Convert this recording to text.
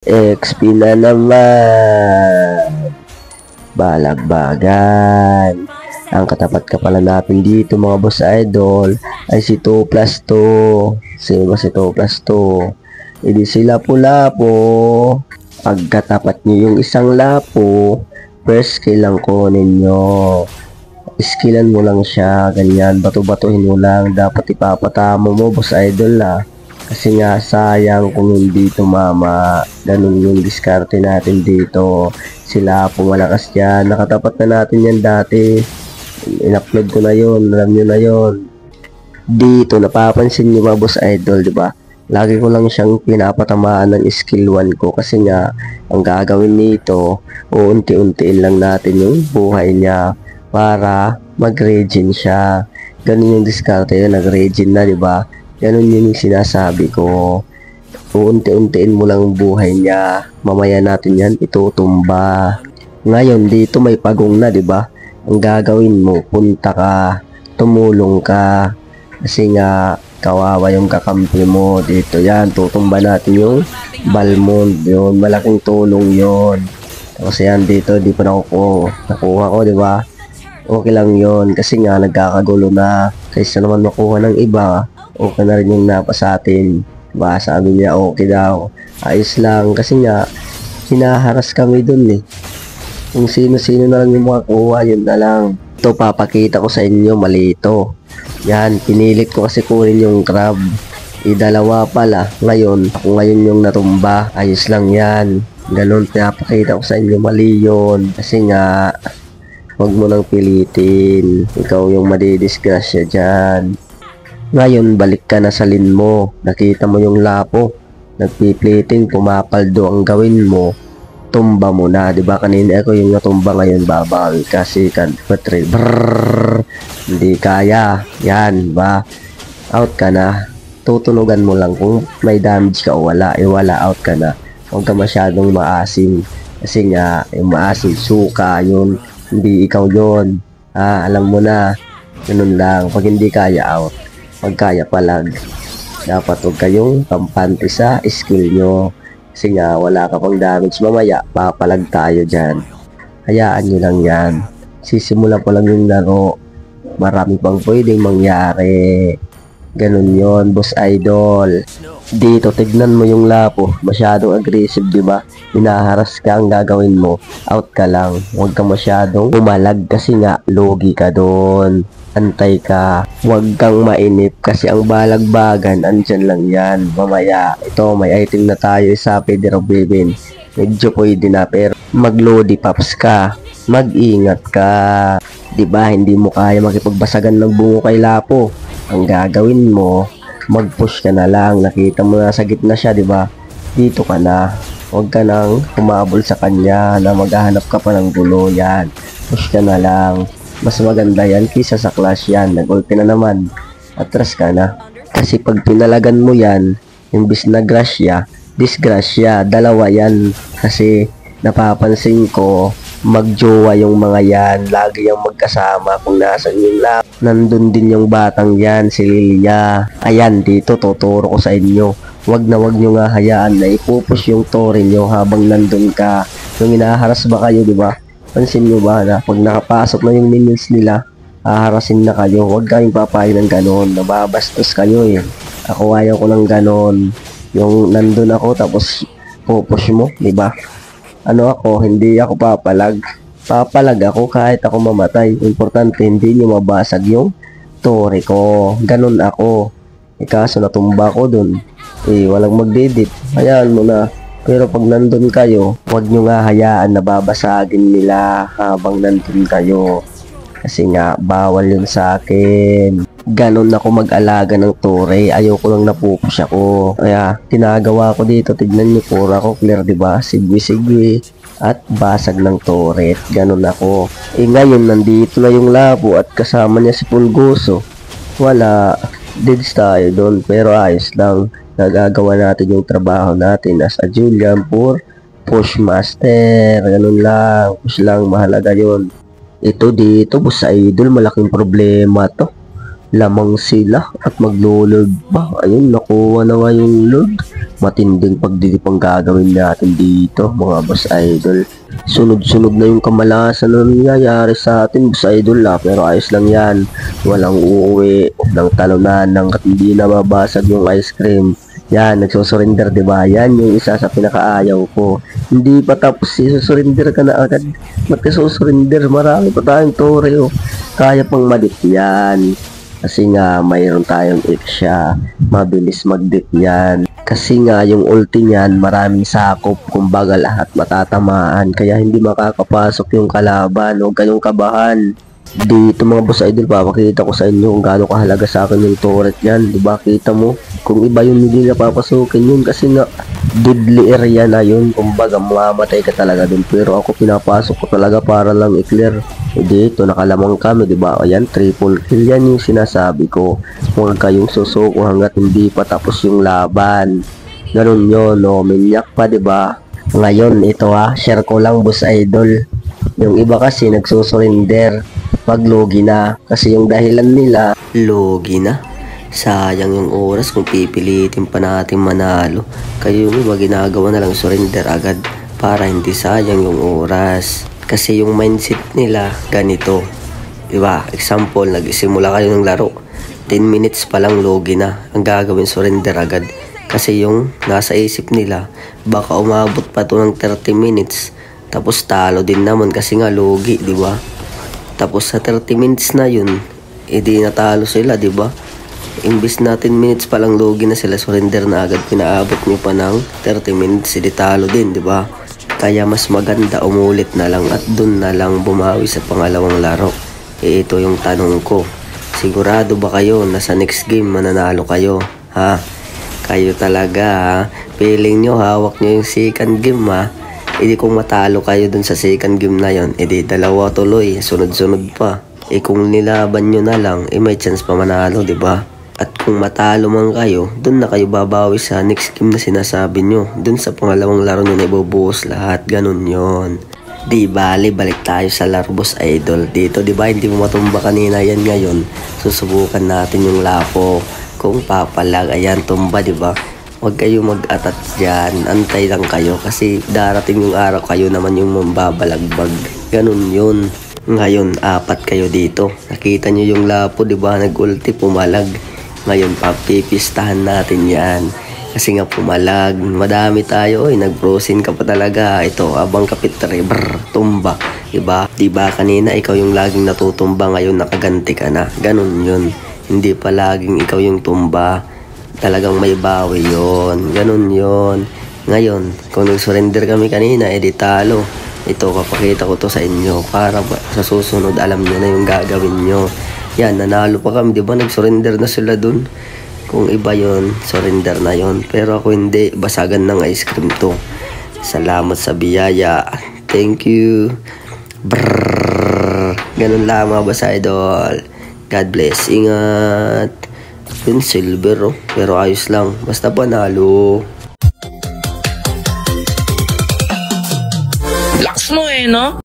XP na naman. Balagbagan. Ang katapat ka pala natin dito mga boss idol ay si 2 plus 2. Sino ba si 2 plus 2? Hindi sila Lapu-Lapu. Pagkatapat nyo yung isang lapo, first skill lang kunin nyo. Skillan mo lang siya, ganyan, bato-batuhin mo lang. Dapat ipapatamo mo boss idol kasi nga sayang kung hindi tumama. Ganun yung diskarte natin dito. Sila po malakas yan, nakatapat na natin yan dati. In-upload ko na yun, alam nyo na yun. Dito napapansin nyo ba boss idol, di ba? Lagi ko lang siyang pinapatamaan ng skill 1 ko kasi nga ang gagawin nito, unti-untiin lang natin yung buhay niya para mag-regen siya. Ganun yung diskarte yun, nag-regen na, di ba? Ganun yung sinasabi ko. Unti-untiin mo lang buhay niya. Mamaya natin yan itutumba. Ngayon dito may pagong na, di ba? Ang gagawin mo, punta ka, tumulong ka. Kasi nga kawawa yung kakampi mo dito. Yan, tutumba natin yung Balmond. Yun, malaking tulong yon. Kasi yan dito, di pa nakuha ko, di ba? Okay lang yon kasi nga nagkakagulo na. Kaysa naman makuha ng iba, okay na rin yung napa sa atin. Diba? Sabi niya okay daw. Ayos lang kasi nga hinaharas kami dun Kung sino-sino na lang yung makakuha, yun na lang. Ito papakita ko sa inyo, mali ito. Yan, pinilit ko kasi kunin yung crab. Dalawa pala. Ngayon, ako ngayon yung natumba. Ayos lang yan. Ganun, pinapakita ko sa inyo, mali yun. Kasi nga, huwag mo nang pilitin. Ikaw yung madidisgrasya dyan. Ngayon, balik ka na sa lin mo. Nakita mo yung lapo. Nagpipliting, pumapaldo ang gawin mo. Tumba mo na. Diba kanina ako yung natumba, ngayon babawi kasi patri. Hindi kaya. Yan, ba? Out ka na. Tutunugan mo lang kung may damage ka o wala. Wala, out ka na. Huwag ka masyadong maasim. Kasi nga, yung maasim, suka, yun. Hindi ikaw yun. Alam mo na. Ganun lang. Pag hindi kaya, out. Pag kaya palag. Dapat huwag kayong kampante sa skill nyo. Kasi nga, wala ka pang damage. Mamaya, papalag tayo dyan. Hayaan nyo lang yan. Sisimula pa lang yung laro. Marami pang pwedeng mangyari. Ganun yon boss idol. Dito, tignan mo yung lapo. Masyadong aggressive, di ba? Hinaharas ka, ang gagawin mo. Out ka lang. Huwag ka masyadong umalag kasi nga, logi ka doon. Antay ka. Huwag kang mainip kasi ang balagbagan, andyan lang yan. Mamaya, ito, may item na tayo. Isa, pwede raw bibin. Medyo pwede na, pero mag-lodi pops ka. Mag-ingat ka. Diba, hindi mo kaya makipagbasagan ng bungo kay lapo. Ang gagawin mo, mag-push ka na lang. Nakita mo na sa gitna siya, diba? Dito ka na. Huwag ka nang kumabol sa kanya na maghahanap ka pa ng gulo. Yan. Push ka na lang. Mas maganda yan kaysa sa clash yan. Nag-ulti na naman. Atras ka na. Kasi pag pinalagan mo yan, imbis na grasya, disgrasya. Dalawa yan. Kasi napapansin ko, magjowa yung mga yan. Lagi yung magkasama kung nasan yung lap. Nandun din yung batang yan, si Lilia. Ayan, dito tuturo ko sa inyo. Wag nyo nga hayaan na ipupush yung tore nyo habang nandun ka. Yung inaharas ba kayo, di ba? Pansin nyo ba na pag nakapasok na yung minions nila, haharasin na kayo. Huwag kayong papayag ng ganon. Nababastos kayo Ako ayaw ko ng ganon. Yung nandun ako tapos pupush mo, di ba? Hindi ako papalag. Papalag ako kahit ako mamatay. Importante hindi nyo mabasag yung tore ko. Ganun ako. Kaso natumba ko dun. Walang magdidit. Hayaan mo na. Pero pag nandun kayo, huwag nyo nga hayaan na babasagin nila habang nandun kayo. Kasi nga, bawal yun sa akin. Ganon ako mag-alaga ng tore. Ayoko lang napupush ako. Kaya, tinagawa ko dito. Tignan nyo, pura ko clear, diba? Sigwi-sigwi. At basag ng turret. Ganon ako. Ngayon, nandito na yung labo at kasama niya si Pulgoso. Wala. Deads tayo doon. Pero ayos lang. Nagagawa natin yung trabaho natin as a Julian for Pushmaster. Ganon lang. Push lang. Mahalaga yun. Ito dito, boss idol. Malaking problema to. lamang sila at maglulog pa. Ayun, nakuha na nga yung load. Matinding pagdidip ang gagawin natin dito, mga boss idol. Sunod-sunod na yung kamalasan na nangyayari sa atin, boss idol pero ayos lang yan. Walang uuwi ng talunan hanggat hindi na mabasag yung ice cream. Yan, nagsusurrender, diba? Yan yung isa sa pinakaayaw ko. Hindi pa tapos, isusurrender ka na agad. Ba't ka susurrender? Marami pa tayong tore, oh. Kaya pang madip yan. Kasi nga, mayroon tayong eksya. Mabilis mag-dip yan. Kasi nga, yung ulti niyan, maraming sakop. Kumbaga, lahat matatamaan. Kaya hindi makakapasok yung kalaban. Huwag kayong kabahan. Dito mga boss idol, papakita ko sa inyo kung gaano kahalaga sa akin yung turret yan. Diba, kita mo? Kung iba yung hindi na papasukin yun kasi nga deadly area na yun. Kumbaga, mamamatay ka talaga dun. Pero ako pinapasok ko talaga para lang i-clear. Dito, nakalamang kami, diba? Ayan, triple kill. Yan yung sinasabi ko. Huwag kayong susuko hanggat hindi pa tapos yung laban. Ganun yun, no? Minyak pa, diba? Ngayon, ito share ko lang boss idol. Yung iba kasi nagsusurrender pag logi na. Kasi yung dahilan nila, logi na. Sayang yung oras kung pipilitin pa natin manalo. Kaya yung iba ginagawa na lang surrender agad para hindi sayang yung oras. Kasi yung mindset nila ganito. Diba? Example, nagsimula kayo ng laro. 10 minutes pa lang logi na. Ang gagawin surrender agad. Kasi yung nasa isip nila, baka umabot pa to ng 30 minutes. Tapos talo din naman kasi nga logi, di ba? Tapos sa 30 minutes na yun, edi natalo sila, di ba? Imbis na 10 minutes pa lang logi na sila, surrender na agad, pinaabot nyo pa ng 30 minutes, edi talo din, di ba? Kaya mas maganda umulit na lang at dun na lang bumawi sa pangalawang laro. Ito yung tanong ko. Sigurado ba kayo na sa next game mananalo kayo? Ha? Kayo talaga ha? Feeling nyo hawak nyo yung second game ha? Edi kung matalo kayo dun sa second game na yon, edi dalawa tuloy, sunod-sunod pa. Kung nilaban nyo na lang, may chance pa manalo, di ba? At kung matalo man kayo, dun na kayo babawi sa next game na sinasabi nyo. Dun sa pangalawang laro nyo na ibubuhos lahat, ganun yon. Di bali, balik tayo sa laro boss idol. Dito, di ba, hindi mo matumba kanina yan ngayon. Susubukan natin yung lapo. Kung papalag, ayan, tumba, di ba? Huwag kayo mag-atat dyan. Antay lang kayo kasi darating yung araw kayo naman yung mambabalagbag. Ganun yun. Ngayon, 4 kayo dito. Nakita nyo yung lapo, diba? Nag-ulti, pumalag. Ngayon, papipistahan natin yan. Kasi nga pumalag. Madami tayo. Nag-frozen ka pa talaga. Ito, abang kapitri. Tumba. Diba? Diba kanina ikaw yung laging natutumba. Ngayon, nakaganti ka na. Ganun yun. Hindi pa laging ikaw yung tumba. Talagang may bawi yon, ganun yon. Ngayon, kung nag-surrender kami kanina, edi talo. Ito, papakita ko to sa inyo para sa susunod alam nyo na yung gagawin nyo. Yan, nanalo pa kami, di ba? Nag-surrender na sila dun. Kung iba yon, surrender na yon. Pero ako hindi, basagan ng ice cream to. Salamat sa biyaya. Thank you. Brrrr. Ganun lang mga boss idol. God bless. Ingat. Yun, silver pero ayos lang. Basta panalo. Lakas mo no?